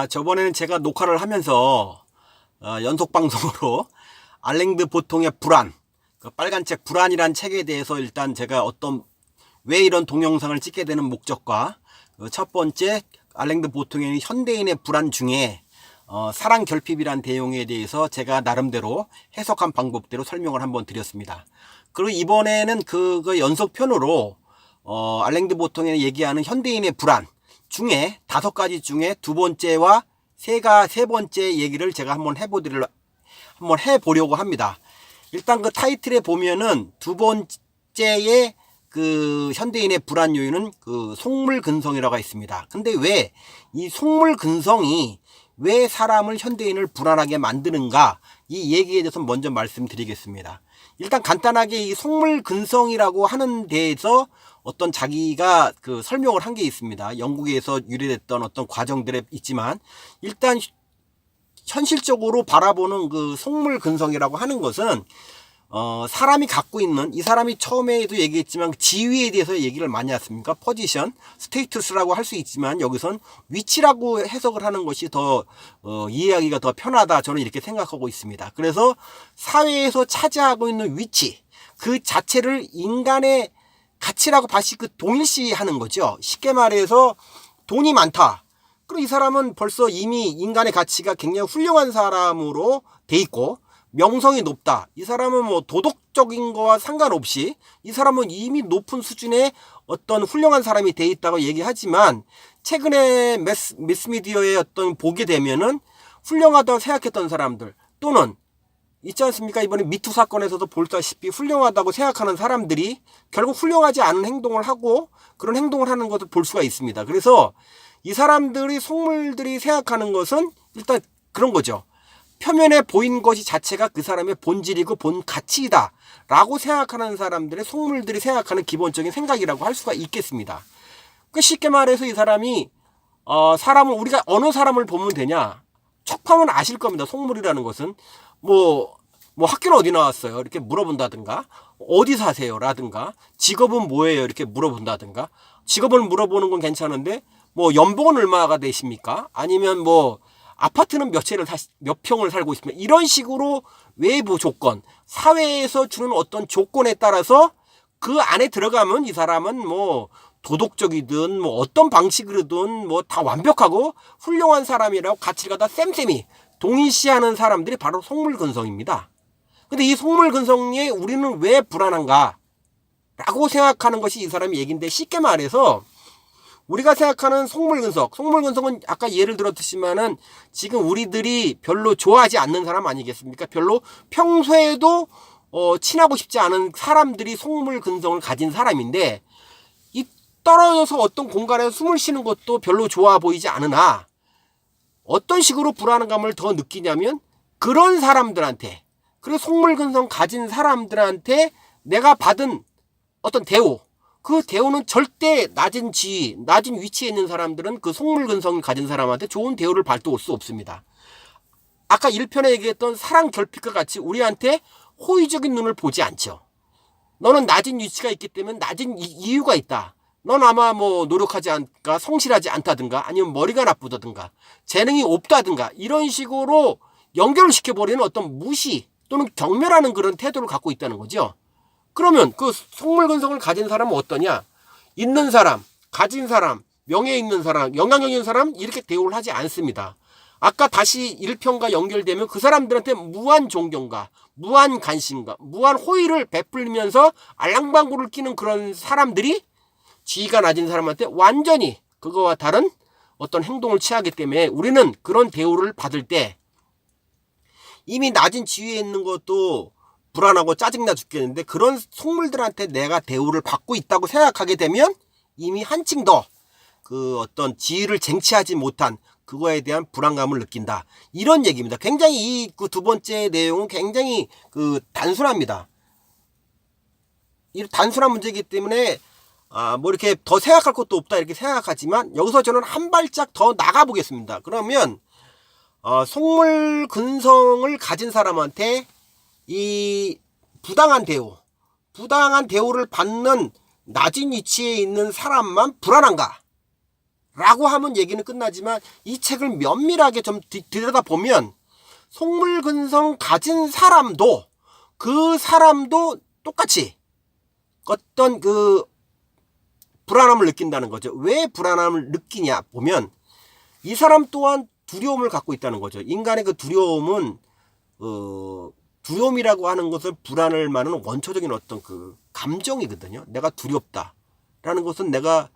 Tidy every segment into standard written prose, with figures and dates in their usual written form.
저번에는 제가 녹화를 하면서 연속 방송으로 알랭드 보통의 불안, 그 빨간 책 불안이란 책에 대해서 일단 제가 왜 이런 동영상을 찍게 되는 목적과 첫 번째 알랭드 보통의 현대인의 불안 중에 사랑 결핍이란 내용에 대해서 제가 나름대로 해석한 방법대로 설명을 한번 드렸습니다. 그리고 이번에는 그거 연속편으로 알랭드 보통이 얘기하는 현대인의 불안 중에 5가지 중에 두 번째와 세 번째 얘기를 제가 한번 해보려고 합니다. 일단 그 타이틀에 보면은 두 번째의 그 현대인의 불안 요인은 그 속물근성이라고 있습니다. 근데 왜 이 속물근성이 왜 사람을 현대인을 불안하게 만드는가, 이 얘기에 대해서 먼저 말씀드리겠습니다. 일단 간단하게 이 속물근성이라고 하는 데에서 어떤 자기가 그 설명을 한 게 있습니다. 영국에서 유래됐던 어떤 과정들에 있지만, 일단 현실적으로 바라보는 그 속물근성이라고 하는 것은 사람이 갖고 있는, 이 사람이 처음에도 얘기했지만 지위에 대해서 얘기를 많이 했습니까? 포지션, 스테이투스라고 할 수 있지만 여기선 위치라고 해석을 하는 것이 더 이해하기가 더 편하다, 저는 이렇게 생각하고 있습니다. 그래서 사회에서 차지하고 있는 위치 그 자체를 인간의 가치라고 다시 그 동일시하는 거죠. 쉽게 말해서 돈이 많다, 그리고 이 사람은 벌써 이미 인간의 가치가 굉장히 훌륭한 사람으로 돼 있고, 명성이 높다, 이 사람은 뭐 도덕적인 거와 상관없이 이 사람은 이미 높은 수준의 어떤 훌륭한 사람이 돼 있다고 얘기하지만, 최근에 매스미디어에 보게 되면은 훌륭하다고 생각했던 사람들, 또는 있지 않습니까? 이번에 미투 사건에서도 보다시피 훌륭하다고 생각하는 사람들이 결국 훌륭하지 않은 행동을 하고 그런 행동을 하는 것을 볼 수가 있습니다. 그래서 이 사람들이, 속물들이 생각하는 것은 일단 그런 거죠. 표면에 보인 것이 자체가 그 사람의 본질이고 본 가치이다 라고 생각하는 사람들의, 속물들이 생각하는 기본적인 생각이라고 할 수가 있겠습니다. 쉽게 말해서 이 사람이 우리가 어느 사람을 보면 되냐, 척하면 아실 겁니다. 속물이라는 것은 뭐 학교는 어디 나왔어요 이렇게 물어본다든가, 어디 사세요 라든가, 직업은 뭐예요 이렇게 물어본다든가, 직업을 물어보는 건 괜찮은데 뭐 연봉은 얼마가 되십니까, 아니면 뭐 아파트는 몇 평을 살고 있습니다, 이런 식으로 외부 조건, 사회에서 주는 어떤 조건에 따라서 그 안에 들어가면 이 사람은 뭐 도덕적이든 뭐 어떤 방식으로든 뭐 다 완벽하고 훌륭한 사람이라고 가치를 갖다 쌤쌤이 동일시하는 사람들이 바로 속물근성입니다. 근데 이 속물근성에 우리는 왜 불안한가 라고 생각하는 것이 이 사람의 얘기인데, 쉽게 말해서 우리가 생각하는 속물근성은 아까 예를 들었지만은 지금 우리들이 별로 좋아하지 않는 사람 아니겠습니까? 별로 평소에도 친하고 싶지 않은 사람들이 속물근성을 가진 사람인데, 이 떨어져서 어떤 공간에서 숨을 쉬는 것도 별로 좋아 보이지 않으나, 어떤 식으로 불안감을 더 느끼냐면 그런 사람들한테, 그리고 속물근성 가진 사람들한테 내가 받은 어떤 대우, 그 대우는 절대 낮은 지위, 낮은 위치에 있는 사람들은 그 속물근성을 가진 사람한테 좋은 대우를 받을 수 없습니다. 아까 1편에 얘기했던 사랑 결핍과 같이 우리한테 호의적인 눈을 보지 않죠. 너는 낮은 위치가 있기 때문에 낮은 이유가 있다, 넌 아마 뭐 노력하지 않까, 성실하지 않다든가, 아니면 머리가 나쁘다든가, 재능이 없다든가, 이런 식으로 연결을 시켜버리는 어떤 무시 또는 경멸하는 그런 태도를 갖고 있다는 거죠. 그러면 그 속물근성을 가진 사람은 어떠냐? 있는 사람, 가진 사람, 명예 있는 사람, 영향력 있는 사람, 이렇게 대우를 하지 않습니다. 아까 다시 1편과 연결되면 그 사람들한테 무한 존경과 무한 관심과 무한 호의를 베풀면서 알랑방구를 끼는 그런 사람들이 지위가 낮은 사람한테 완전히 그거와 다른 어떤 행동을 취하기 때문에, 우리는 그런 대우를 받을 때 이미 낮은 지위에 있는 것도 불안하고 짜증나 죽겠는데, 그런 속물들한테 내가 대우를 받고 있다고 생각하게 되면 이미 한층 더 그 어떤 지위를 쟁취하지 못한 그거에 대한 불안감을 느낀다, 이런 얘기입니다. 굉장히 이 그 두 번째 내용은 굉장히 그 단순합니다. 이 단순한 문제이기 때문에 뭐 이렇게 더 생각할 것도 없다 이렇게 생각하지만, 여기서 저는 한 발짝 더 나가 보겠습니다. 그러면 속물근성을 가진 사람한테 이 부당한 대우를 받는 낮은 위치에 있는 사람만 불안한가? 라고 하면 얘기는 끝나지만 이 책을 면밀하게 좀 들여다보면 속물근성 가진 사람도 그 사람도 똑같이 어떤 그 불안함을 느낀다는 거죠. 왜 불안함을 느끼냐 보면 이 사람 또한 두려움을 갖고 있다는 거죠. 인간의 그 두려움은 두려움이라고 하는 것을 불안을 말하는 원초적인 어떤 그 감정이거든요. 내가 두렵다라는 것은 내가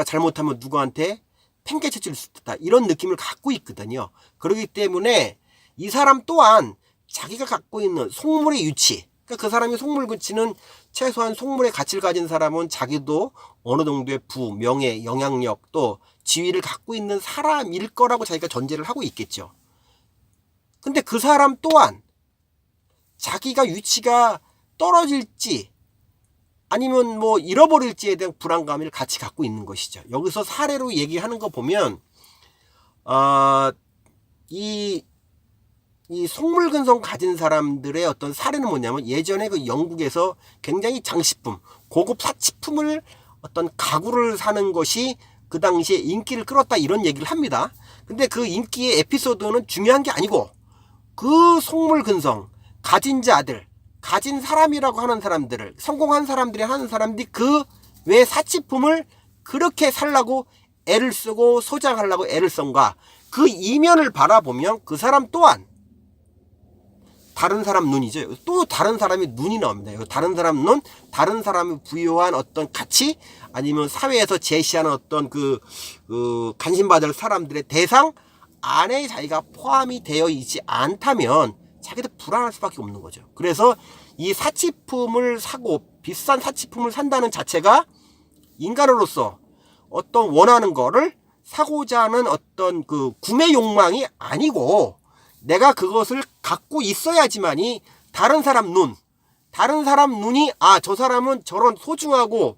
잘못하면 누구한테 팽개쳐질 수 있다 이런 느낌을 갖고 있거든요. 그렇기 때문에 이 사람 또한 자기가 갖고 있는 속물의 유치, 그러니까 그 사람이 속물구치는 최소한 속물의 가치를 가진 사람은 자기도 어느 정도의 부, 명예, 영향력 또 지위를 갖고 있는 사람일 거라고 자기가 전제를 하고 있겠죠. 근데 그 사람 또한 자기가 위치가 떨어질지 아니면 뭐 잃어버릴지에 대한 불안감을 같이 갖고 있는 것이죠. 여기서 사례로 얘기하는 거 보면 이 속물근성 가진 사람들의 어떤 사례는 뭐냐면 예전에 그 영국에서 굉장히 장식품, 고급 사치품을 어떤 가구를 사는 것이 그 당시에 인기를 끌었다 이런 얘기를 합니다. 근데 그 인기의 에피소드는 중요한 게 아니고 그 속물근성 가진 자들, 가진 사람이라고 하는 사람들을, 성공한 사람들이 하는 사람들이 그 왜 사치품을 그렇게 살라고 애를 쓰고 소장하려고 애를 쓴가, 그 이면을 바라보면 그 사람 또한 다른 사람 눈이죠. 또 다른 사람이 눈이 나옵니다. 다른 사람 눈, 다른 사람이 부여한 어떤 가치, 아니면 사회에서 제시하는 어떤 관심받을 사람들의 대상 안에 자기가 포함이 되어 있지 않다면 자기도 불안할 수밖에 없는 거죠. 그래서 이 사치품을 사고 비싼 사치품을 산다는 자체가 인간으로서 어떤 원하는 거를 사고자 하는 어떤 그 구매 욕망이 아니고 내가 그것을 갖고 있어야지만이 다른 사람 눈이 저 사람은 저런 소중하고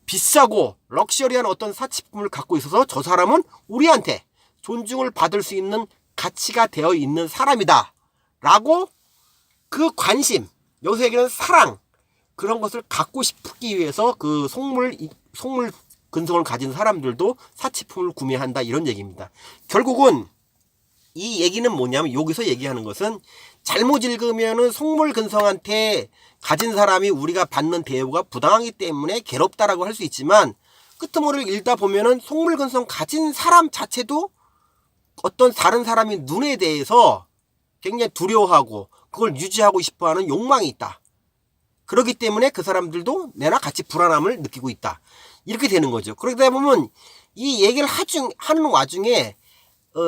비싸고 럭셔리한 어떤 사치품을 갖고 있어서 저 사람은 우리한테 존중을 받을 수 있는 가치가 되어 있는 사람이다 라고 그 관심, 여기서 얘기하는 사랑, 그런 것을 갖고 싶기 위해서 그 속물 근성을 가진 사람들도 사치품을 구매한다 이런 얘기입니다. 결국은 이 얘기는 뭐냐면 여기서 얘기하는 것은 잘못 읽으면은 속물 근성한테 가진 사람이 우리가 받는 대우가 부당하기 때문에 괴롭다라고 할 수 있지만 끄트머리를 읽다 보면은 속물 근성 가진 사람 자체도 어떤 다른 사람의 눈에 대해서 굉장히 두려워하고 그걸 유지하고 싶어하는 욕망이 있다. 그렇기 때문에 그 사람들도 내나 같이 불안함을 느끼고 있다. 이렇게 되는 거죠. 그러다 보면 이 얘기를 하는 와중에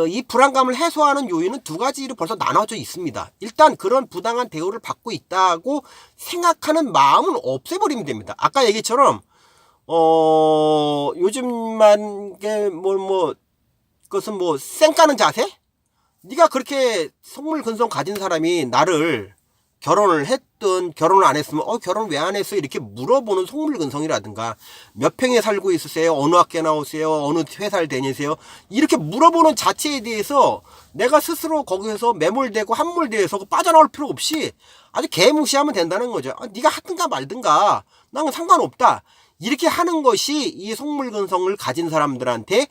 이 불안감을 해소하는 요인은 두 가지로 벌써 나눠져 있습니다. 일단 그런 부당한 대우를 받고 있다고 생각하는 마음은 없애버리면 됩니다. 아까 얘기처럼 요즘만 그것은 쌩까는 자세? 네가 그렇게 속물 근성 가진 사람이 나를 결혼을 했든 결혼을 안 했으면 결혼 왜 안 했어? 이렇게 물어보는 속물 근성이라든가 몇 평에 살고 있으세요? 어느 학교 나오세요? 어느 회사를 다니세요? 이렇게 물어보는 자체에 대해서 내가 스스로 거기에서 매몰되고 함몰되어서 빠져나올 필요 없이 아주 개무시하면 된다는 거죠. 네가 하든가 말든가 나는 상관없다. 이렇게 하는 것이 이 속물 근성을 가진 사람들한테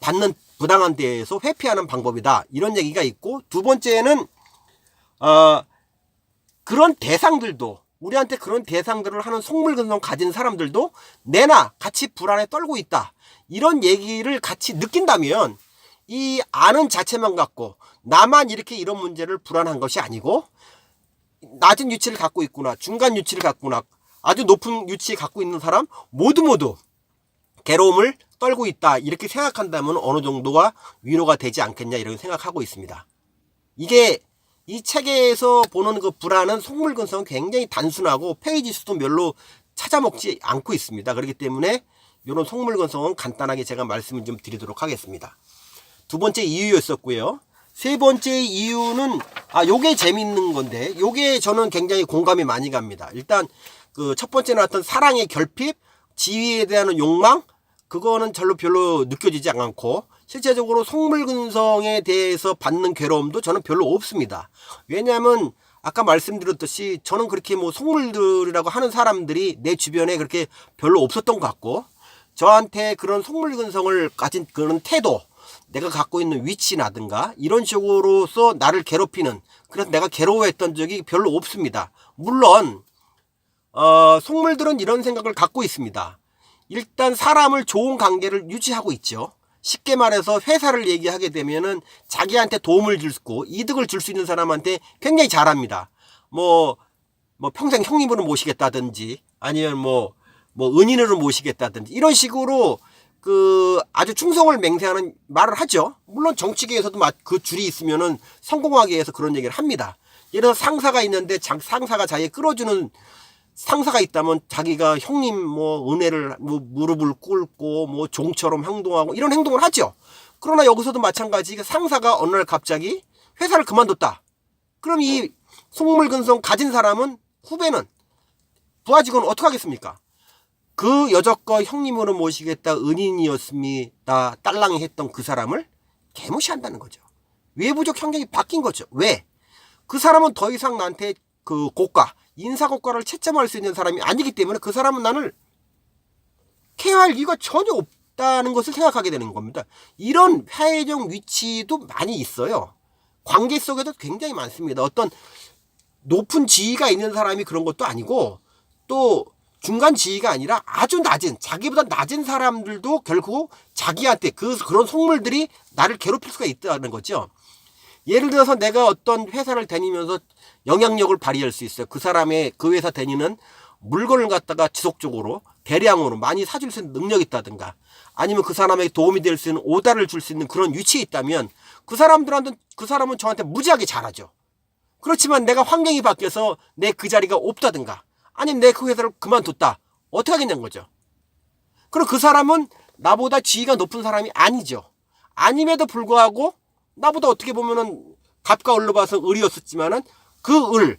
받는 부당한 대에서 회피하는 방법이다. 이런 얘기가 있고, 두 번째는 그런 대상들도, 우리한테 그런 대상들을 하는 속물 근성 가진 사람들도 내나 같이 불안에 떨고 있다. 이런 얘기를 같이 느낀다면 이 아는 자체만 갖고 나만 이렇게 이런 문제를 불안한 것이 아니고 낮은 유치를 갖고 있구나, 중간 유치를 갖구나, 아주 높은 유치 갖고 있는 사람 모두 괴로움을 떨고 있다. 이렇게 생각한다면 어느 정도가 위로가 되지 않겠냐 이렇게 생각하고 있습니다. 이게 이 책에서 보는 그 불안은 속물 근성은 굉장히 단순하고 페이지 수도 별로 찾아먹지 않고 있습니다. 그렇기 때문에 이런 속물 근성은 간단하게 제가 말씀을 좀 드리도록 하겠습니다. 두 번째 이유였었고요. 세 번째 이유는 요게 재밌는 건데, 요게 저는 굉장히 공감이 많이 갑니다. 일단 그 첫 번째 나왔던 사랑의 결핍, 지위에 대한 욕망, 그거는 별로 느껴지지 않고 실제적으로 속물 근성에 대해서 받는 괴로움도 저는 별로 없습니다. 왜냐하면 아까 말씀드렸듯이 저는 그렇게 속물들이라고 하는 사람들이 내 주변에 그렇게 별로 없었던 것 같고, 저한테 그런 속물근성을 가진 그런 태도, 내가 갖고 있는 위치라든가 이런 식으로서 나를 괴롭히는, 그래서 내가 괴로워했던 적이 별로 없습니다. 물론 속물들은 이런 생각을 갖고 있습니다. 일단 사람을 좋은 관계를 유지하고 있죠. 쉽게 말해서 회사를 얘기하게 되면은 자기한테 도움을 줄고 이득을 줄 수 있는 사람한테 굉장히 잘합니다. 뭐 평생 형님으로 모시겠다든지 아니면 뭐 은인으로 모시겠다든지 이런 식으로 그 아주 충성을 맹세하는 말을 하죠. 물론 정치계에서도 그 줄이 있으면은 성공하기 위해서 그런 얘기를 합니다. 예를 들어 상사가 있는데 상사가 자기 끌어주는 상사가 있다면 자기가 형님 은혜를 무릎을 꿇고 종처럼 행동하고 이런 행동을 하죠. 그러나 여기서도 마찬가지, 상사가 어느 날 갑자기 회사를 그만뒀다. 그럼 이 속물근성 가진 사람은, 후배는, 부하 직원은 어떻게 하겠습니까? 그 여적과 형님으로 모시겠다, 은인이었습니다, 딸랑이 했던 그 사람을 개무시한다는 거죠. 외부적 환경이 바뀐 거죠. 왜? 그 사람은 더 이상 나한테 그 고가, 인사고가를 채점할 수 있는 사람이 아니기 때문에 그 사람은 나를 케어할 이유가 전혀 없다는 것을 생각하게 되는 겁니다. 이런 폐해적 위치도 많이 있어요. 관계 속에도 굉장히 많습니다. 어떤 높은 지위가 있는 사람이 그런 것도 아니고, 또 중간 지위가 아니라 아주 낮은, 자기보다 낮은 사람들도 결국 자기한테 그런 속물들이 나를 괴롭힐 수가 있다는 거죠. 예를 들어서 내가 어떤 회사를 다니면서 영향력을 발휘할 수 있어요. 그 사람의 그 회사 다니는 물건을 갖다가 지속적으로 대량으로 많이 사줄 수 있는 능력이 있다든가, 아니면 그 사람에게 도움이 될 수 있는 오다를 줄 수 있는 그런 위치에 있다면 그 사람은 저한테 무지하게 잘하죠. 그렇지만 내가 환경이 바뀌어서 내 그 자리가 없다든가, 아니면 내 그 회사를 그만뒀다. 어떻게 하겠냐는 거죠. 그럼 그 사람은 나보다 지위가 높은 사람이 아니죠. 아님에도 불구하고 나보다 어떻게 보면은 갑과 을로 봐서 을이었었지만은 그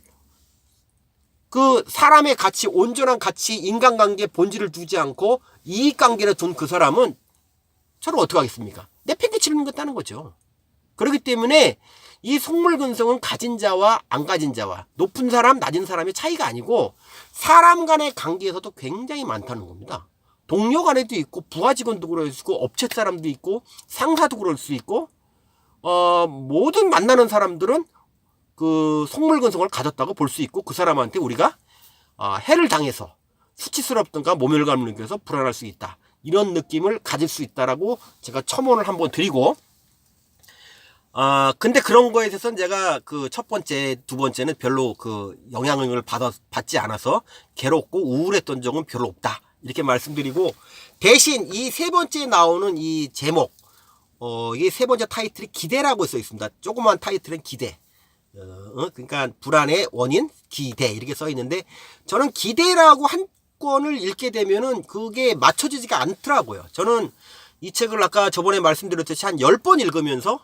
사람의 가치, 온전한 가치, 인간관계에 본질을 두지 않고 이익관계를 둔 그 사람은 저를 어떻게 하겠습니까? 내 팽개치는 것다는 거죠. 그렇기 때문에 이 속물근성은 가진 자와 안 가진 자와, 높은 사람, 낮은 사람의 차이가 아니고 사람 간의 관계에서도 굉장히 많다는 겁니다. 동료 간에도 있고, 부하 직원도 그럴 수 있고, 업체 사람도 있고, 상사도 그럴 수 있고, 모든 만나는 사람들은 그 속물근성을 가졌다고 볼 수 있고, 그 사람한테 우리가 해를 당해서 수치스럽든가 모멸감을 느껴서 불안할 수 있다, 이런 느낌을 가질 수 있다라고 제가 첨언을 한번 드리고, 근데 그런 거에 대해서는 제가 그 첫 번째, 두 번째는 별로 그 영향을 받지 않아서 괴롭고 우울했던 적은 별로 없다, 이렇게 말씀드리고, 대신 이 세 번째 나오는 이 제목, 이게 세 번째 타이틀이 기대라고 써 있습니다. 조그만 타이틀은 기대. 그러니까 불안의 원인, 기대, 이렇게 써 있는데, 저는 기대라고 한 권을 읽게 되면은 그게 맞춰지지가 않더라고요. 저는 이 책을 아까 저번에 말씀드렸듯이 한 10번 읽으면서,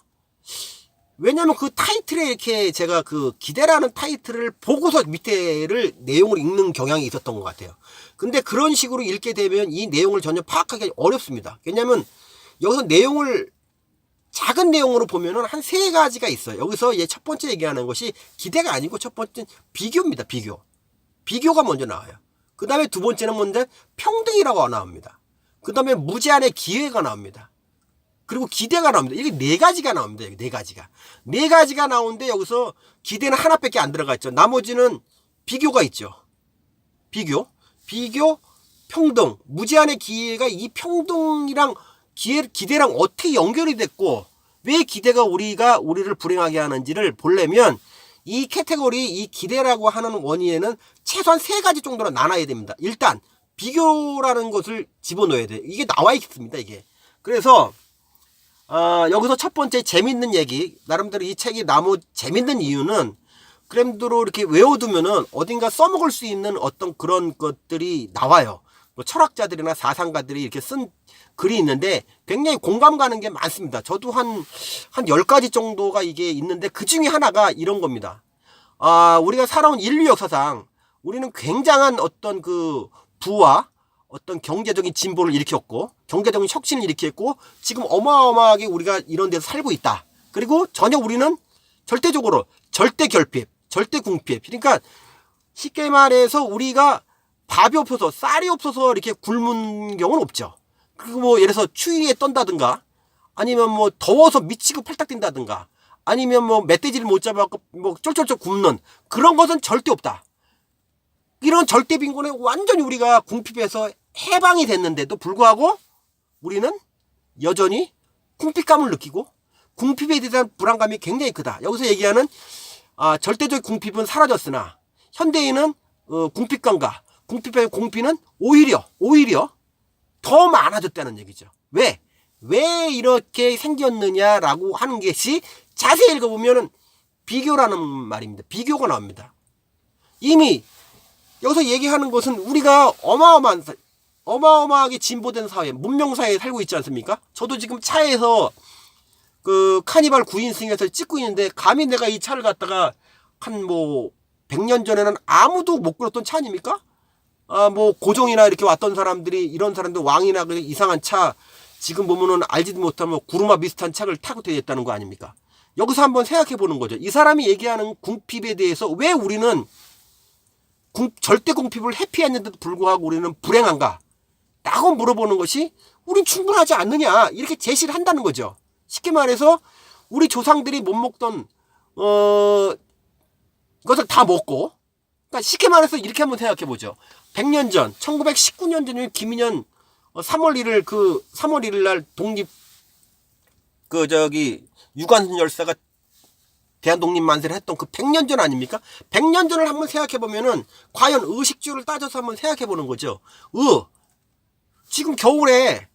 왜냐면 그 타이틀에 이렇게 제가 그 기대라는 타이틀을 보고서 밑에를 내용을 읽는 경향이 있었던 것 같아요. 근데 그런 식으로 읽게 되면 이 내용을 전혀 파악하기 어렵습니다. 왜냐면 여기서 내용을 작은 내용으로 보면은 한 세 가지가 있어요. 여기서 첫 번째 얘기하는 것이 기대가 아니고 첫 번째는 비교입니다. 비교가 먼저 나와요. 그 다음에 두 번째는 먼저 평등이라고 나옵니다. 그 다음에 무제한의 기회가 나옵니다. 그리고 기대가 나옵니다. 이게 네 가지가 나옵니다. 네 가지가 나오는데 여기서 기대는 하나밖에 안 들어가 있죠. 나머지는 비교가 있죠. 비교, 평등, 무제한의 기회가 이 평등이랑 기대랑 어떻게 연결이 됐고, 왜 기대가 우리를 불행하게 하는지를 보려면 이 카테고리, 이 기대라고 하는 원인에는 최소한 세 가지 정도로 나눠야 됩니다. 일단 비교라는 것을 집어넣어야 돼요. 이게 나와 있습니다. 이게. 그래서 여기서 첫 번째 재밌는 얘기, 나름대로 이 책이 너무 재밌는 이유는 그램대로 이렇게 외워두면은 어딘가 써먹을 수 있는 어떤 그런 것들이 나와요. 뭐 철학자들이나 사상가들이 이렇게 쓴 글이 있는데 굉장히 공감 가는 게 많습니다. 저도 한 10가지 정도가 이게 있는데, 그 중에 하나가 이런 겁니다. 우리가 살아온 인류 역사상 우리는 굉장한 어떤 그 부와 어떤 경제적인 진보를 일으켰고, 경제적인 혁신을 일으켰고, 지금 어마어마하게 우리가 이런 데서 살고 있다. 그리고 전혀 우리는 절대적으로 절대 결핍, 절대 궁핍, 그러니까 쉽게 말해서 우리가 밥이 없어서, 쌀이 없어서 이렇게 굶은 경우는 없죠. 그리고 뭐 예를 들어서 추위에 떤다든가, 아니면 뭐 더워서 미치고 팔딱 뛴다든가, 아니면 뭐 멧돼지를 못 잡아갖고 뭐 쫄쫄쫄 굶는 그런 것은 절대 없다. 이런 절대 빈곤에 완전히 우리가 궁핍에서 해방이 됐는데도 불구하고 우리는 여전히 궁핍감을 느끼고 궁핍에 대한 불안감이 굉장히 크다. 여기서 얘기하는 절대적 궁핍은 사라졌으나 현대인은 궁핍감과 궁핍의 공피는 오히려 더 많아졌다는 얘기죠. 왜 이렇게 생겼느냐라고 하는 것이 자세히 읽어보면 비교라는 말입니다. 비교가 나옵니다. 이미 여기서 얘기하는 것은 우리가 어마어마하게 진보된 사회, 문명사회에 살고 있지 않습니까? 저도 지금 차에서 그 카니발 9인승에서 찍고 있는데, 감히 내가 이 차를 갖다가 한 뭐 100년 전에는 아무도 못 끌었던 차 아닙니까? 뭐 고종이나 이렇게 왔던 사람들이, 이런 사람들 왕이나 그 이상한 차 지금 보면은 알지도 못하면 뭐 구루마 비슷한 차를 타고 다녔다는 거 아닙니까? 여기서 한번 생각해 보는 거죠. 이 사람이 얘기하는 궁핍에 대해서 왜 우리는 절대 궁핍을 회피했는데도 불구하고 우리는 불행한가? 라고 물어보는 것이 우린 충분하지 않느냐, 이렇게 제시를 한다는 거죠. 쉽게 말해서 우리 조상들이 못 먹던 것을 다 먹고, 그러니까 쉽게 말해서 이렇게 한번 생각해 보죠. 100년 전 1919년 전에 김인현 3월 1일 날 독립 유관순 열사가 대한독립 만세를 했던 그 100년 전 아닙니까? 100년 전을 한번 생각해 보면은 과연 의식주를 따져서 한번 생각해 보는 거죠. 지금 겨울에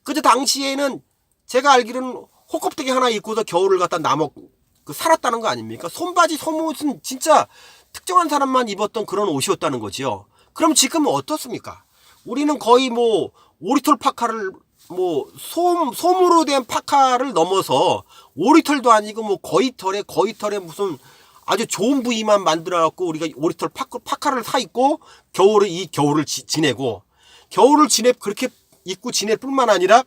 그때 당시에는 제가 알기로는 호껍데기 하나 입고서 겨울을 갖다 살았다는 거 아닙니까? 손바지, 속옷은 진짜 특정한 사람만 입었던 그런 옷이었다는 거죠. 그럼 지금은 어떻습니까? 우리는 거의 뭐 오리털 파카를 뭐 솜으로 된 파카를 넘어서 오리털도 아니고 뭐 거위털에 무슨 아주 좋은 부위만 만들어 갖고 우리가 오리털 파카를 사 입고 겨울을 지내고, 겨울을 그렇게 입고 지낼 뿐만 아니라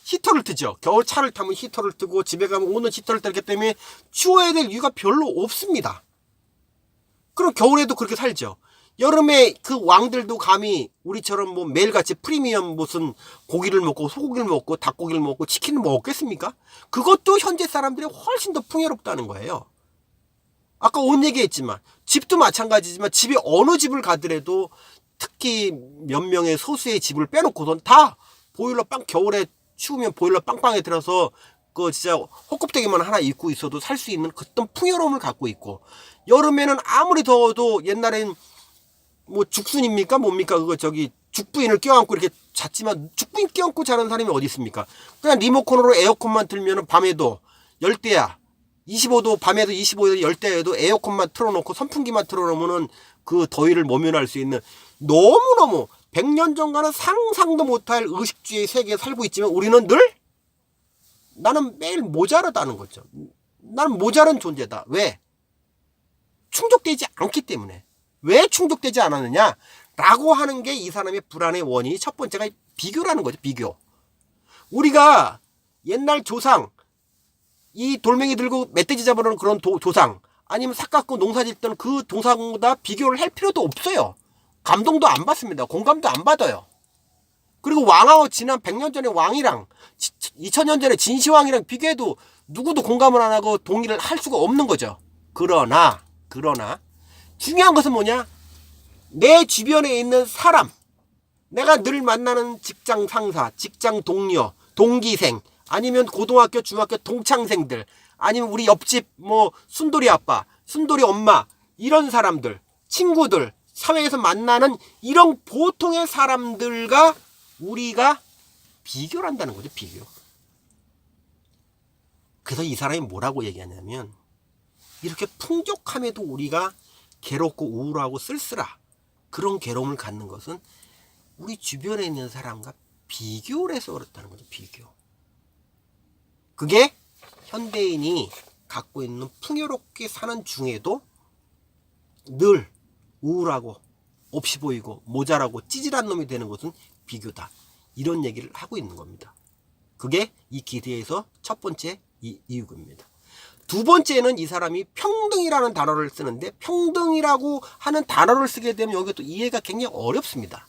히터를 트죠. 겨울 차를 타면 히터를 트고 집에 가면 오는 히터를 틀기 때문에 추워야 될 이유가 별로 없습니다. 그럼 겨울에도 그렇게 살죠. 여름에 그 왕들도 감히 우리처럼 뭐 매일같이 프리미엄 무슨 고기를 먹고 소고기를 먹고 닭고기를 먹고 치킨을 먹겠습니까? 그것도 현재 사람들이 훨씬 더 풍요롭다는 거예요. 아까 옷 얘기했지만 집도 마찬가지지만 집에 어느 집을 가더라도 특히 몇 명의 소수의 집을 빼놓고선 다 보일러 겨울에 추우면 보일러 빵빵에 들어서 진짜 호껍데기만 하나 입고 있어도 살 수 있는 어떤 풍요로움을 갖고 있고, 여름에는 아무리 더워도 옛날엔 뭐 죽순입니까 뭡니까 죽부인을 껴안고 이렇게 잤지만 죽부인 껴안고 자는 사람이 어디 있습니까? 그냥 리모컨으로 에어컨만 틀면은 밤에도 열대야 25도, 밤에도 25도 열대야에도 에어컨만 틀어놓고 선풍기만 틀어놓으면은 그 더위를 모면할 수 있는, 너무너무 100년 전과는 상상도 못할 의식주의 세계에 살고 있지만 우리는 나는 매일 모자라다는 거죠. 나는 모자란 존재다. 왜? 충족되지 않기 때문에. 왜 충족되지 않았느냐? 라고 하는 게 이 사람의 불안의 원인이 첫 번째가 비교라는 거죠. 비교. 우리가 옛날 조상, 이 돌멩이 들고 멧돼지 잡으려는 그런 조상, 아니면 삭 깎고 농사 짓던 그 동상보다 비교를 할 필요도 없어요. 감동도 안 받습니다. 공감도 안 받아요. 그리고 왕하고 지난 100년 전의 왕이랑 2000년 전에 진시황이랑 비교해도 누구도 공감을 안 하고 동의를 할 수가 없는 거죠. 그러나 중요한 것은 뭐냐? 내 주변에 있는 사람, 내가 늘 만나는 직장 상사, 직장 동료, 동기생, 아니면 고등학교, 중학교 동창생들, 아니면 우리 옆집 뭐 순돌이 아빠, 순돌이 엄마, 이런 사람들, 친구들, 사회에서 만나는 이런 보통의 사람들과 우리가 비교를 한다는 거죠. 비교. 그래서 이 사람이 뭐라고 얘기하냐면, 이렇게 풍족함에도 우리가 괴롭고 우울하고 쓸쓸하 그런 괴로움을 갖는 것은 우리 주변에 있는 사람과 비교를 해서 그렇다는 거죠. 비교. 그게 현대인이 갖고 있는 풍요롭게 사는 중에도 늘 우울하고 없이 보이고 모자라고 찌질한 놈이 되는 것은 비교다. 이런 얘기를 하고 있는 겁니다. 그게 이 기대에서 첫 번째 이유입니다. 두 번째는 이 사람이 평등이라는 단어를 쓰는데, 평등이라고 하는 단어를 쓰게 되면 여기가 또 이해가 굉장히 어렵습니다.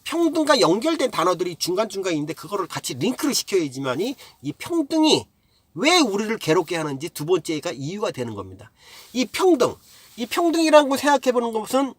평등과 연결된 단어들이 중간중간에 있는데 그거를 같이 링크를 시켜야지만이 이 평등이 왜 우리를 괴롭게 하는지 두 번째가 이유가 되는 겁니다. 이 평등이라는 걸 생각해 보는 것은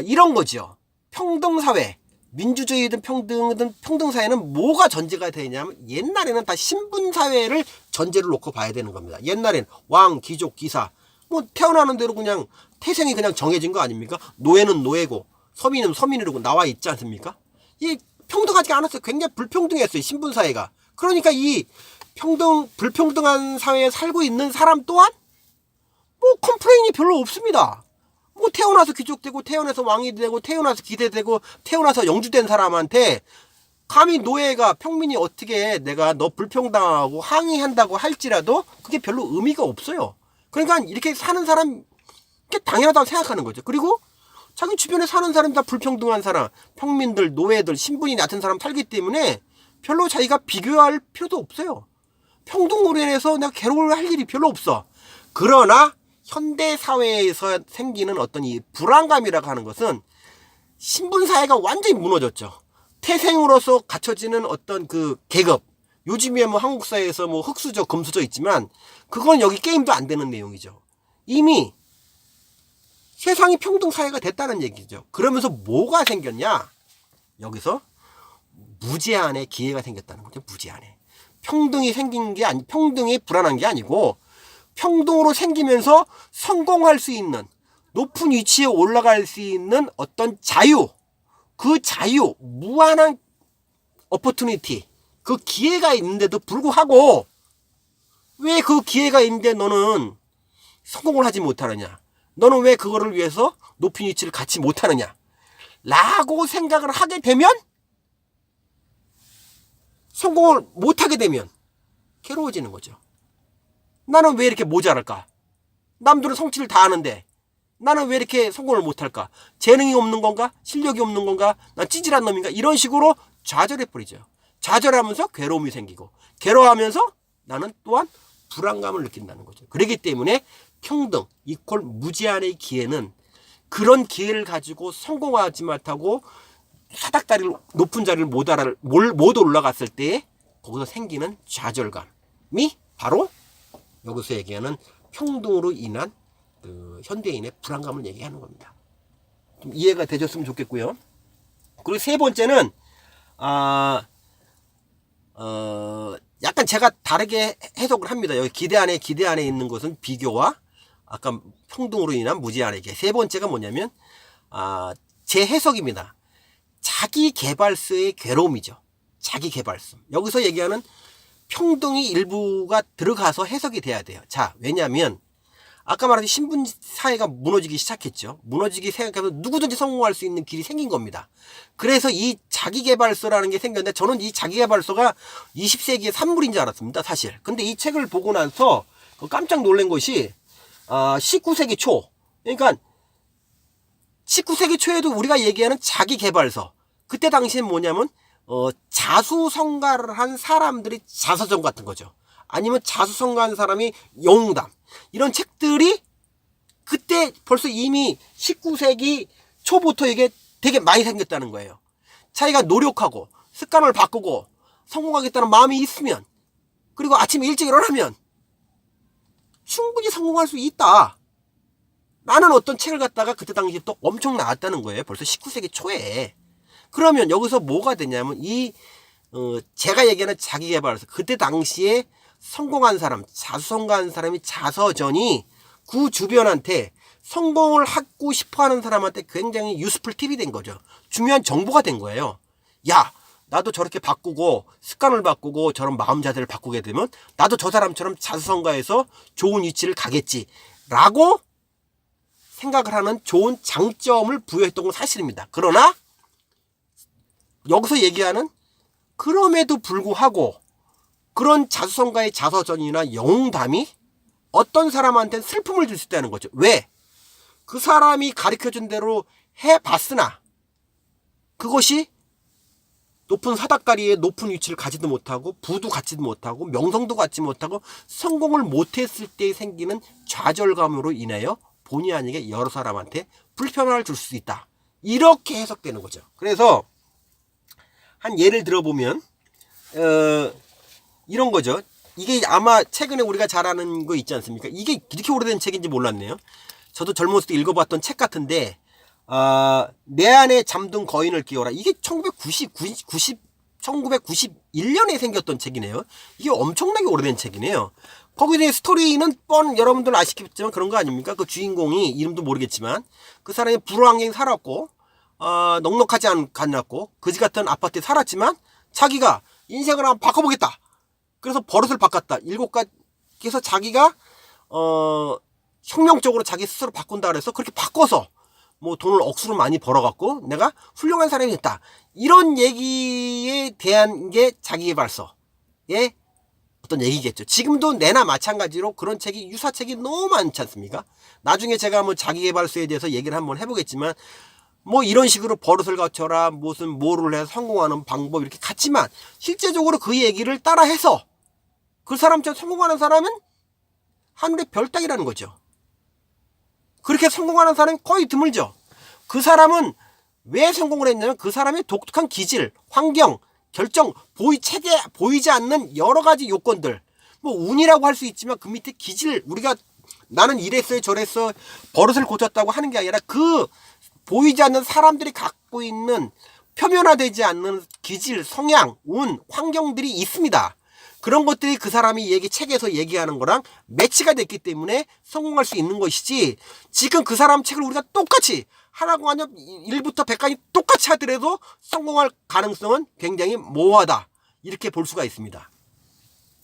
이런 거죠. 평등사회, 민주주의든 평등이든 평등사회는 뭐가 전제가 되냐면 옛날에는 다 신분사회를 전제를 놓고 봐야 되는 겁니다. 옛날엔 왕, 귀족, 기사 뭐 태어나는 대로 그냥 태생이 그냥 정해진 거 아닙니까? 노예는 노예고 서민은 서민이라고 나와 있지 않습니까? 이 평등하지 않았어요. 굉장히 불평등했어요. 신분사회가. 그러니까 이 불평등한 사회에 살고 있는 사람 또한 뭐 컴플레인이 별로 없습니다. 뭐 태어나서 귀족되고 태어나서 왕이 되고 태어나서 기대되고 태어나서 영주된 사람한테 감히 노예가 평민이 어떻게 내가 너 불평당하고 항의한다고 할지라도 그게 별로 의미가 없어요. 그러니까 이렇게 사는 사람 게 당연하다고 생각하는 거죠. 그리고 자기 주변에 사는 사람이 다 불평등한 사람, 평민들, 노예들, 신분이 낮은 사람 살기 때문에 별로 자기가 비교할 필요도 없어요. 평등으로 인해서 내가 괴로워할 일이 별로 없어. 그러나 현대 사회에서 생기는 어떤 이 불안감이라고 하는 것은 신분사회가 완전히 무너졌죠. 태생으로서 갖춰지는 어떤 그 계급. 요즘에 뭐 한국 사회에서 뭐 흑수저, 금수저 있지만 그건 여기 게임도 안 되는 내용이죠. 이미 세상이 평등사회가 됐다는 얘기죠. 그러면서 뭐가 생겼냐? 여기서 무제한의 기회가 생겼다는 거죠. 무제한의. 평등이 생긴 게 평등이 불안한 게 아니고 평등으로 생기면서 성공할 수 있는 높은 위치에 올라갈 수 있는 어떤 자유, 그 자유, 무한한 어퍼튜니티, 그 기회가 있는데도 불구하고 왜 그 기회가 있는데 너는 성공을 하지 못하느냐? 너는 왜 그거를 위해서 높은 위치를 갖지 못하느냐? 라고 생각을 하게 되면 성공을 못하게 되면 괴로워지는 거죠. 나는 왜 이렇게 모자랄까? 남들은 성취를 다 하는데 나는 왜 이렇게 성공을 못할까? 재능이 없는 건가? 실력이 없는 건가? 난 찌질한 놈인가? 이런 식으로 좌절해버리죠. 좌절하면서 괴로움이 생기고 괴로워하면서 나는 또한 불안감을 느낀다는 거죠. 그렇기 때문에 평등, 이퀄 무제한의 기회는 그런 기회를 가지고 성공하지 못하고 사닥다리를 높은 자리를 못 올라갔을 때 거기서 생기는 좌절감이 바로 여기서 얘기하는 평등으로 인한 그 현대인의 불안감을 얘기하는 겁니다. 좀 이해가 되셨으면 좋겠고요. 그리고 세 번째는 약간 제가 다르게 해석을 합니다. 여기 기대 안에 있는 것은 비교와 아까 평등으로 인한 무제한의 게. 세 번째가 뭐냐면 제 해석입니다. 자기 개발서의 괴로움이죠. 자기 개발서. 여기서 얘기하는 평등이 일부가 들어가서 해석이 돼야 돼요. 자, 왜냐하면 아까 말한 신분 사회가 무너지기 시작했죠. 무너지기 생각하면 누구든지 성공할 수 있는 길이 생긴 겁니다. 그래서 이 자기개발서라는 게 생겼는데 저는 이 자기개발서가 20세기의 산물인 줄 알았습니다. 사실. 근데 이 책을 보고 나서 깜짝 놀란 것이 19세기 초. 그러니까 19세기 초에도 우리가 얘기하는 자기개발서. 그때 당시엔 뭐냐면 자수성가를 한 사람들이 자서전 같은 거죠. 아니면 자수성가한 사람이 영웅담. 이런 책들이 그때 벌써 이미 19세기 초부터 이게 되게 많이 생겼다는 거예요. 자기가 노력하고 습관을 바꾸고 성공하겠다는 마음이 있으면 그리고 아침에 일찍 일어나면 충분히 성공할 수 있다. 라는 어떤 책을 갖다가 그때 당시에 또 엄청 나왔다는 거예요. 벌써 19세기 초에. 그러면 여기서 뭐가 되냐면 제가 얘기하는 자기개발에서 그때 당시에 성공한 사람, 자수성가한 사람이 자서전이 그 주변한테 성공을 하고 싶어하는 사람한테 굉장히 유스풀 팁이 된 거죠. 중요한 정보가 된 거예요. 야, 나도 저렇게 바꾸고 습관을 바꾸고 저런 마음 자세를 바꾸게 되면 나도 저 사람처럼 자수성가해서 좋은 위치를 가겠지 라고 생각을 하는 좋은 장점을 부여했던 건 사실입니다. 그러나 여기서 얘기하는 그럼에도 불구하고 그런 자수성가의 자서전이나 영웅담이 어떤 사람한테는 슬픔을 줄 수 있다는 거죠. 왜? 그 사람이 가르쳐준 대로 해봤으나 그것이 높은 사닥다리에 높은 위치를 가지도 못하고 부도 갖지도 못하고 명성도 갖지 못하고 성공을 못했을 때 생기는 좌절감으로 인하여 본의 아니게 여러 사람한테 불편함을 줄 수 있다. 이렇게 해석되는 거죠. 그래서 한 예를 들어보면 이런 거죠. 이게 아마 최근에 우리가 잘 아는 거 있지 않습니까? 이게 이렇게 오래된 책인지 몰랐네요. 저도 젊었을 때 읽어봤던 책 같은데 내 안에 잠든 거인을 깨워라. 이게 1991년에 생겼던 책이네요. 이게 엄청나게 오래된 책이네요. 거기에 스토리는 여러분들 아시겠지만 그런 거 아닙니까? 그 주인공이 이름도 모르겠지만 그 사람이 불황에 살았고 넉넉하지 않았고 거지 같은 아파트에 살았지만 자기가 인생을 한번 바꿔보겠다. 그래서 버릇을 바꿨다. 7가지에서 자기가 혁명적으로 자기 스스로 바꾼다 그래서 그렇게 바꿔서 뭐 돈을 억수로 많이 벌어갖고 내가 훌륭한 사람이 됐다. 이런 얘기에 대한 게 자기계발서의 어떤 얘기겠죠. 지금도 내나 마찬가지로 그런 책이 유사책이 너무 많지 않습니까? 나중에 제가 뭐 자기계발서에 대해서 얘기를 한번 해보겠지만 뭐 이런 식으로 버릇을 갖춰라 무슨 뭐를 해서 성공하는 방법 이렇게 같지만 실제적으로 그 얘기를 따라해서 그 사람처럼 성공하는 사람은 하늘의 별 따기라는 거죠. 그렇게 성공하는 사람이 거의 드물죠. 그 사람은 왜 성공을 했냐면 그 사람의 독특한 기질, 환경, 결정, 보이지 않는 여러 가지 요건들, 뭐 운이라고 할 수 있지만 그 밑에 기질, 우리가 나는 이랬어요 저랬어 버릇을 고쳤다고 하는 게 아니라 그 보이지 않는 사람들이 갖고 있는 표면화되지 않는 기질, 성향, 운, 환경들이 있습니다. 그런 것들이 그 사람이 책에서 얘기하는 거랑 매치가 됐기 때문에 성공할 수 있는 것이지, 지금 그 사람 책을 우리가 똑같이 하라고 하면 1부터 100까지 똑같이 하더라도 성공할 가능성은 굉장히 모호하다. 이렇게 볼 수가 있습니다.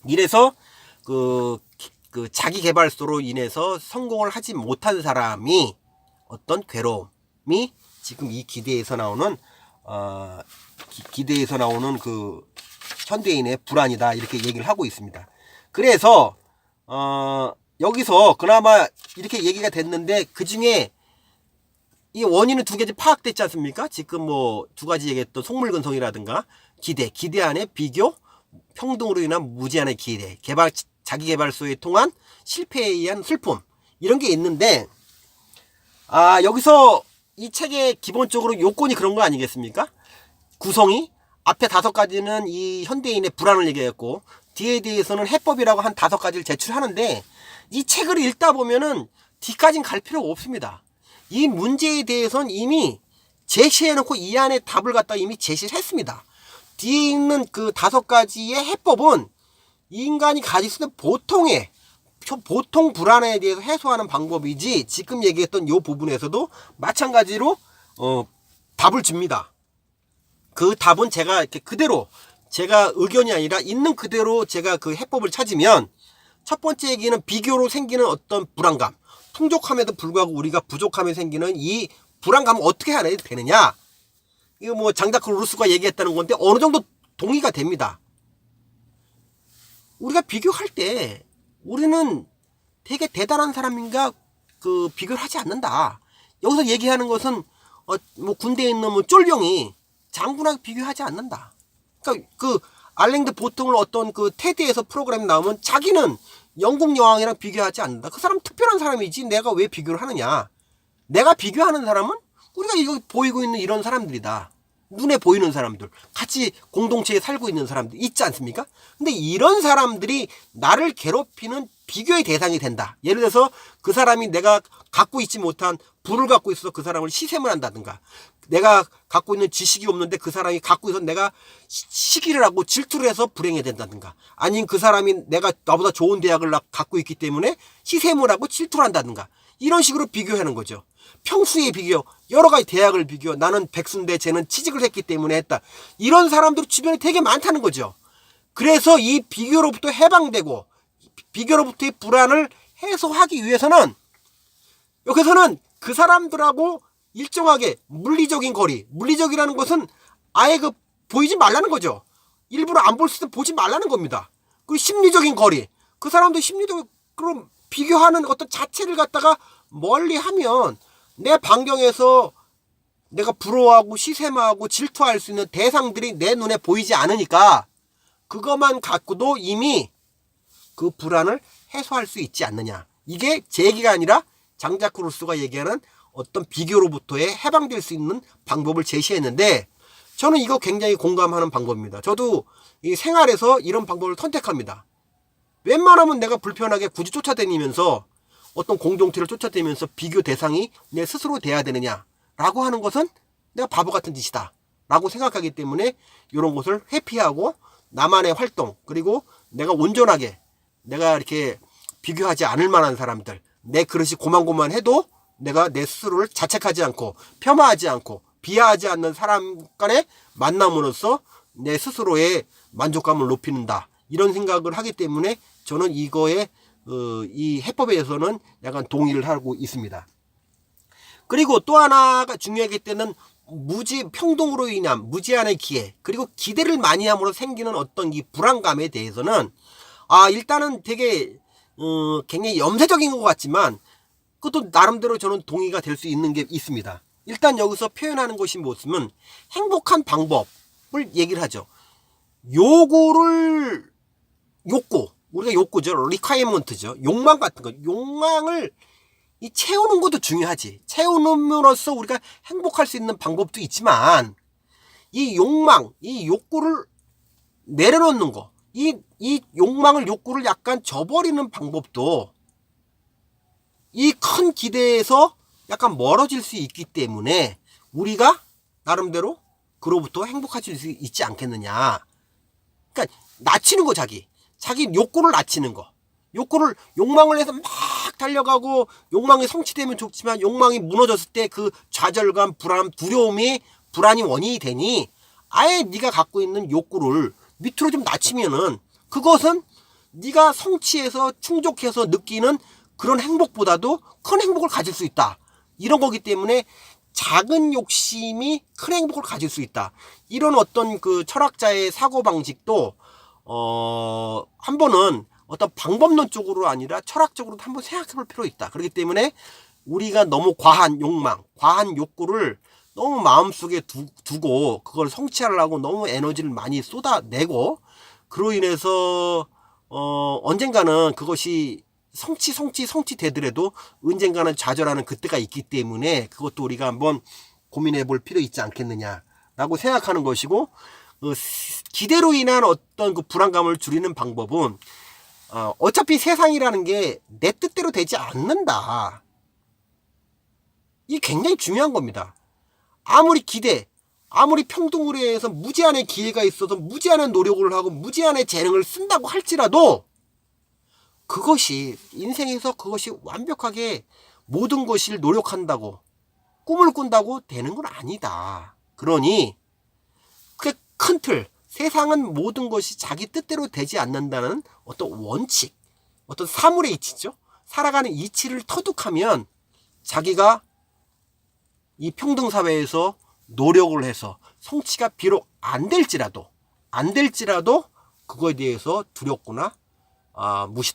이래서 그 자기계발서로 인해서 성공을 하지 못한 사람이 어떤 괴로움이 지금 이 기대에서 나오는 그 현대인의 불안이다 이렇게 얘기를 하고 있습니다. 그래서 여기서 그나마 이렇게 얘기가 됐는데 그 중에 이 원인은 2가지 파악됐지 않습니까? 지금 뭐 2가지 얘기했던 속물근성이라든가 기대 안에 비교, 평등으로 인한 무제한의 기대, 자기계발서에 통한 실패에 의한 슬픔 이런 게 있는데 여기서 이 책의 기본적으로 요건이 그런 거 아니겠습니까? 구성이 앞에 5가지는 이 현대인의 불안을 얘기했고 뒤에 대해서는 해법이라고 한 5가지를 제출하는데 이 책을 읽다 보면은 뒤까지는 갈 필요가 없습니다. 이 문제에 대해서는 이미 제시해놓고 이 안에 답을 갖다 이미 제시를 했습니다. 뒤에 있는 그 5가지의 해법은 인간이 가질 수 있는 보통 불안에 대해서 해소하는 방법이지 지금 얘기했던 이 부분에서도 마찬가지로 답을 줍니다. 그 답은 제가 이렇게 그대로 제가 의견이 아니라 있는 그대로 제가 그 해법을 찾으면 첫 번째 얘기는 비교로 생기는 어떤 불안감, 풍족함에도 불구하고 우리가 부족함에 생기는 이 불안감을 어떻게 해야 되느냐, 이거 뭐 장자크 루소가 얘기했다는 건데 어느 정도 동의가 됩니다. 우리가 비교할 때 우리는 되게 대단한 사람인가 그 비교를 하지 않는다. 여기서 얘기하는 것은 뭐 군대에 있는 뭐 쫄병이 장군하고 비교하지 않는다. 그러니까 그 알랭드 보통을 어떤 그 테드에서 프로그램 나오면 자기는 영국 여왕이랑 비교하지 않는다. 그 사람 특별한 사람이지 내가 왜 비교를 하느냐. 내가 비교하는 사람은 우리가 이거 보이고 있는 이런 사람들이다. 눈에 보이는 사람들, 같이 공동체에 살고 있는 사람들 있지 않습니까? 근데 이런 사람들이 나를 괴롭히는 비교의 대상이 된다. 예를 들어서 그 사람이 내가 갖고 있지 못한 부를 갖고 있어서 그 사람을 시샘을 한다든가, 내가 갖고 있는 지식이 없는데 그 사람이 갖고 있어서 내가 시기를 하고 질투를 해서 불행해 된다든가, 아니면 그 사람이 내가 나보다 좋은 대학을 갖고 있기 때문에 시샘을 하고 질투를 한다든가, 이런 식으로 비교하는 거죠. 평수의 비교, 여러 가지 대학을 비교, 나는 백수인데 쟤는 취직을 했기 때문에 했다. 이런 사람들이 주변에 되게 많다는 거죠. 그래서 이 비교로부터 해방되고 비교로부터의 불안을 해소하기 위해서는 여기서는 그 사람들하고 일정하게 물리적인 거리, 물리적이라는 것은 아예 보이지 말라는 거죠. 일부러 안 볼 수 있으면 보지 말라는 겁니다. 그리고 심리적인 거리, 그 사람도 심리적으로 비교하는 어떤 자체를 갖다가 멀리 하면 내 반경에서 내가 부러워하고 시샘하고 질투할 수 있는 대상들이 내 눈에 보이지 않으니까 그것만 갖고도 이미 그 불안을 해소할 수 있지 않느냐. 이게 제 얘기가 아니라 장자크 루소가 얘기하는 어떤 비교로부터의 해방될 수 있는 방법을 제시했는데, 저는 이거 굉장히 공감하는 방법입니다. 저도 이 생활에서 이런 방법을 선택합니다. 웬만하면 내가 불편하게 굳이 쫓아다니면서 어떤 공동체를 쫓아다니면서 비교 대상이 내 스스로 돼야 되느냐 라고 하는 것은 내가 바보 같은 짓이다 라고 생각하기 때문에 이런 것을 회피하고 나만의 활동, 그리고 내가 온전하게 내가 이렇게 비교하지 않을 만한 사람들, 내 그릇이 고만고만해도 내가 내 스스로를 자책하지 않고 폄하하지 않고 비하하지 않는 사람 간의 만남으로써 내 스스로의 만족감을 높이는다, 이런 생각을 하기 때문에 저는 이거에 이 해법에 대해서는 약간 동의를 하고 있습니다. 그리고 또 하나가 중요하기 때는 평등으로 인한 무제한의 기회, 그리고 기대를 많이 함으로 생기는 어떤 이 불안감에 대해서는 일단은 되게 굉장히 염세적인 것 같지만 그것도 나름대로 저는 동의가 될 수 있는 게 있습니다. 일단 여기서 표현하는 것이 무엇이면 행복한 방법을 얘기를 하죠. 우리가 욕구죠. 리콰이어먼트죠. 욕망 같은 거. 욕망을 채우는 것도 중요하지. 채우는으로써 우리가 행복할 수 있는 방법도 있지만 이 욕구를 내려놓는 거. 이 욕구를 약간 저버리는 방법도 이 큰 기대에서 약간 멀어질 수 있기 때문에 우리가 나름대로 그로부터 행복해질 수 있지 않겠느냐. 그러니까 낮추는 거, 자기 욕구를 낮추는 거. 욕망을 해서 막 달려가고 욕망이 성취되면 좋지만 욕망이 무너졌을 때 그 좌절감, 불안, 두려움이 불안이 원인이 되니 아예 네가 갖고 있는 욕구를 밑으로 좀 낮추면은 그것은 네가 성취해서 충족해서 느끼는 그런 행복보다도 큰 행복을 가질 수 있다. 이런 거기 때문에 작은 욕심이 큰 행복을 가질 수 있다. 이런 어떤 그 철학자의 사고방식도 한 번은 어떤 방법론적으로 아니라 철학적으로도 한번 생각해 볼 필요 있다. 그렇기 때문에 우리가 너무 과한 욕구를 너무 마음속에 두고 그걸 성취하려고 너무 에너지를 많이 쏟아내고 그로 인해서 언젠가는 그것이 성취되더라도 언젠가는 좌절하는 그때가 있기 때문에 그것도 우리가 한번 고민해 볼 필요 있지 않겠느냐라고 생각하는 것이고, 기대로 인한 어떤 그 불안감을 줄이는 방법은 어차피 세상이라는 게 내 뜻대로 되지 않는다. 이게 굉장히 중요한 겁니다. 아무리 평등으로 해서 무제한의 기회가 있어서 무제한의 노력을 하고 무제한의 재능을 쓴다고 할지라도 그것이 인생에서 그것이 완벽하게 모든 것을 노력한다고 꿈을 꾼다고 되는 건 아니다. 그러니 그 큰 틀, 세상은 모든 것이 자기 뜻대로 되지 않는다는 어떤 원칙, 어떤 사물의 이치죠. 살아가는 이치를 터득하면 자기가 이 평등사회에서 노력을 해서 성취가 비록 안 될지라도 그거에 대해서 두렵거나 무시당하거나